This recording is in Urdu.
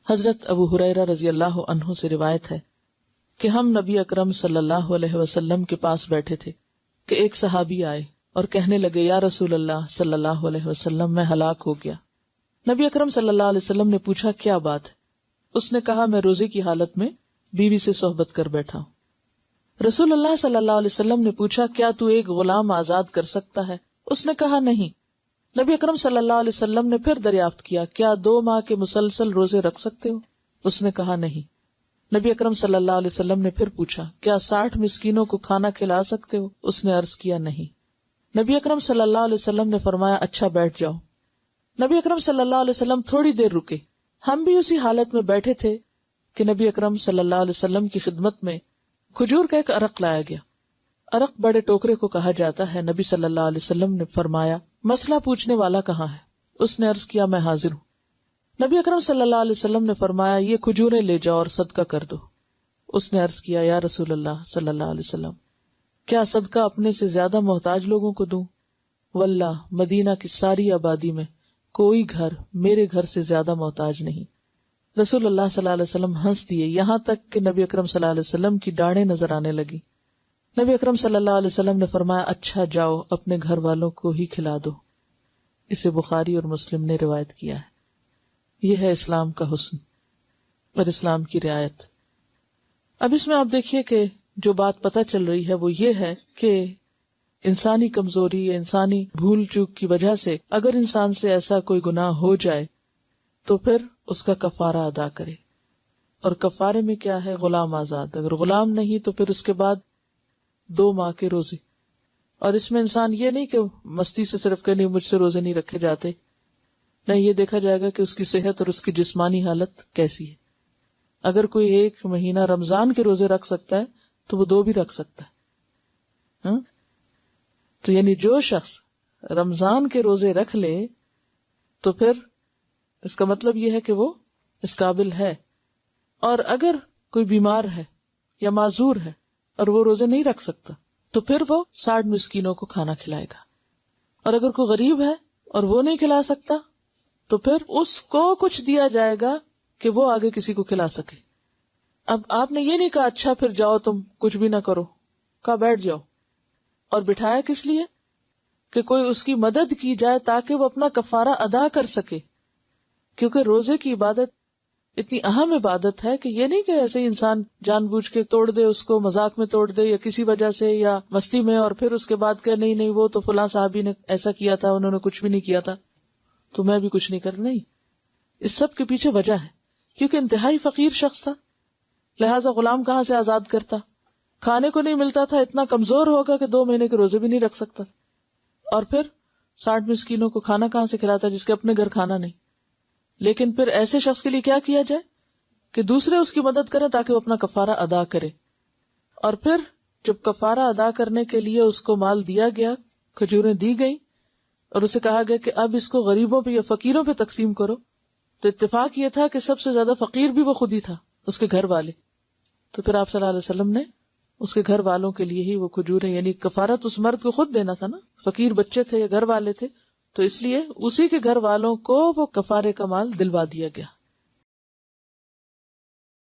حضرت ابو ہریرہ رضی اللہ عنہ سے روایت ہے کہ ہم نبی اکرم صلی اللہ علیہ وسلم کے پاس بیٹھے تھے کہ ایک صحابی آئے اور کہنے لگے یا رسول اللہ صلی اللہ علیہ وسلم میں ہلاک ہو گیا۔ نبی اکرم صلی اللہ علیہ وسلم نے پوچھا کیا بات ہے؟ اس نے کہا میں روزے کی حالت میں بیوی سے صحبت کر بیٹھا ہوں۔ رسول اللہ صلی اللہ علیہ وسلم نے پوچھا کیا تو ایک غلام آزاد کر سکتا ہے؟ اس نے کہا نہیں۔ نبی اکرم صلی اللہ علیہ وسلم نے پھر دریافت کیا کیا 2 ماہ کے مسلسل روزے رکھ سکتے ہو؟ اس نے کہا نہیں۔ نبی اکرم صلی اللہ علیہ وسلم نے پھر پوچھا کیا 60 مسکینوں کو کھانا کھلا سکتے ہو؟ اس نے عرض کیا نہیں۔ نبی اکرم صلی اللہ علیہ وسلم نے فرمایا اچھا بیٹھ جاؤ۔ نبی اکرم صلی اللہ علیہ وسلم تھوڑی دیر رکے، ہم بھی اسی حالت میں بیٹھے تھے کہ نبی اکرم صلی اللہ علیہ وسلم کی خدمت میں کھجور کا ایک عرق لایا گیا۔ عرق بڑے ٹوکرے کو کہا جاتا ہے۔ نبی صلی اللہ علیہ وسلم نے فرمایا مسئلہ پوچھنے والا کہاں ہے؟ اس نے عرض کیا میں حاضر ہوں۔ نبی اکرم صلی اللہ علیہ وسلم نے فرمایا یہ کھجوریں لے جاؤ اور صدقہ کر دو۔ اس نے عرض کیا یا رسول اللہ صلی اللہ علیہ وسلم کیا صدقہ اپنے سے زیادہ محتاج لوگوں کو دوں؟ واللہ مدینہ کی ساری آبادی میں کوئی گھر میرے گھر سے زیادہ محتاج نہیں۔ رسول اللہ صلی اللہ علیہ وسلم ہنس دیے یہاں تک کہ نبی اکرم صلی اللہ علیہ وسلم کی ڈاڑیں نظر آنے لگی۔ نبی اکرم صلی اللہ علیہ وسلم نے فرمایا اچھا جاؤ اپنے گھر والوں کو ہی کھلا دو۔ اسے بخاری اور مسلم نے روایت کیا ہے۔ یہ ہے اسلام کا حسن اور اسلام کی رعایت۔ اب اس میں آپ دیکھیے کہ جو بات پتہ چل رہی ہے وہ یہ ہے کہ انسانی کمزوری یا انسانی بھول چوک کی وجہ سے اگر انسان سے ایسا کوئی گناہ ہو جائے تو پھر اس کا کفارہ ادا کرے، اور کفارے میں کیا ہے؟ غلام آزاد۔ اگر غلام نہیں تو پھر اس کے بعد 2 ماہ کے روزے۔ اور اس میں انسان یہ نہیں کہ مستی سے صرف کہ نہیں مجھ سے روزے نہیں رکھے جاتے، نہیں، یہ دیکھا جائے گا کہ اس کی صحت اور اس کی جسمانی حالت کیسی ہے۔ اگر کوئی 1 مہینہ رمضان کے روزے رکھ سکتا ہے تو وہ 2 بھی رکھ سکتا ہے۔ تو یعنی جو شخص رمضان کے روزے رکھ لے تو پھر اس کا مطلب یہ ہے کہ وہ اس قابل ہے۔ اور اگر کوئی بیمار ہے یا معذور ہے اور وہ روزے نہیں رکھ سکتا تو پھر وہ 60 مسکینوں کو کھانا کھلائے گا۔ اور اگر کوئی غریب ہے اور وہ نہیں کھلا سکتا تو پھر اس کو کچھ دیا جائے گا کہ وہ آگے کسی کو کھلا سکے۔ اب آپ نے یہ نہیں کہا اچھا پھر جاؤ تم کچھ بھی نہ کرو، کہا بیٹھ جاؤ۔ اور بٹھایا کس لیے؟ کہ کوئی اس کی مدد کی جائے تاکہ وہ اپنا کفارہ ادا کر سکے، کیونکہ روزے کی عبادت اتنی اہم عبادت ہے کہ یہ نہیں کہ ایسے ہی انسان جان بوجھ کے توڑ دے، اس کو مذاق میں توڑ دے یا کسی وجہ سے یا مستی میں، اور پھر اس کے بعد کہ نہیں وہ تو فلاں صحابی نے ایسا کیا تھا، انہوں نے کچھ بھی نہیں کیا تھا تو میں بھی کچھ نہیں کر۔ نہیں، اس سب کے پیچھے وجہ ہے، کیونکہ انتہائی فقیر شخص تھا، لہٰذا غلام کہاں سے آزاد کرتا؟ کھانے کو نہیں ملتا تھا، اتنا کمزور ہوگا کہ 2 مہینے کے روزے بھی نہیں رکھ سکتا، اور پھر 60 مسکینوں کو کھانا کہاں سے کھلاتا جس کے اپنے گھر کھانا نہیں۔ لیکن پھر ایسے شخص کے لیے کیا کیا جائے کہ دوسرے اس کی مدد کریں تاکہ وہ اپنا کفارہ ادا کرے۔ اور پھر جب کفارہ ادا کرنے کے لیے اس کو مال دیا گیا، کھجوریں دی گئیں اور اسے کہا گیا کہ اب اس کو غریبوں پہ یا فقیروں پہ تقسیم کرو، تو اتفاق یہ تھا کہ سب سے زیادہ فقیر بھی وہ خود ہی تھا، اس کے گھر والے۔ تو پھر آپ صلی اللہ علیہ وسلم نے اس کے گھر والوں کے لیے ہی وہ کھجوریں، یعنی کفارت اس مرد کو خود دینا تھا نا، فقیر بچے تھے یا گھر والے تھے، تو اس لیے اسی کے گھر والوں کو وہ کفارے کا مال دلوا دیا گیا۔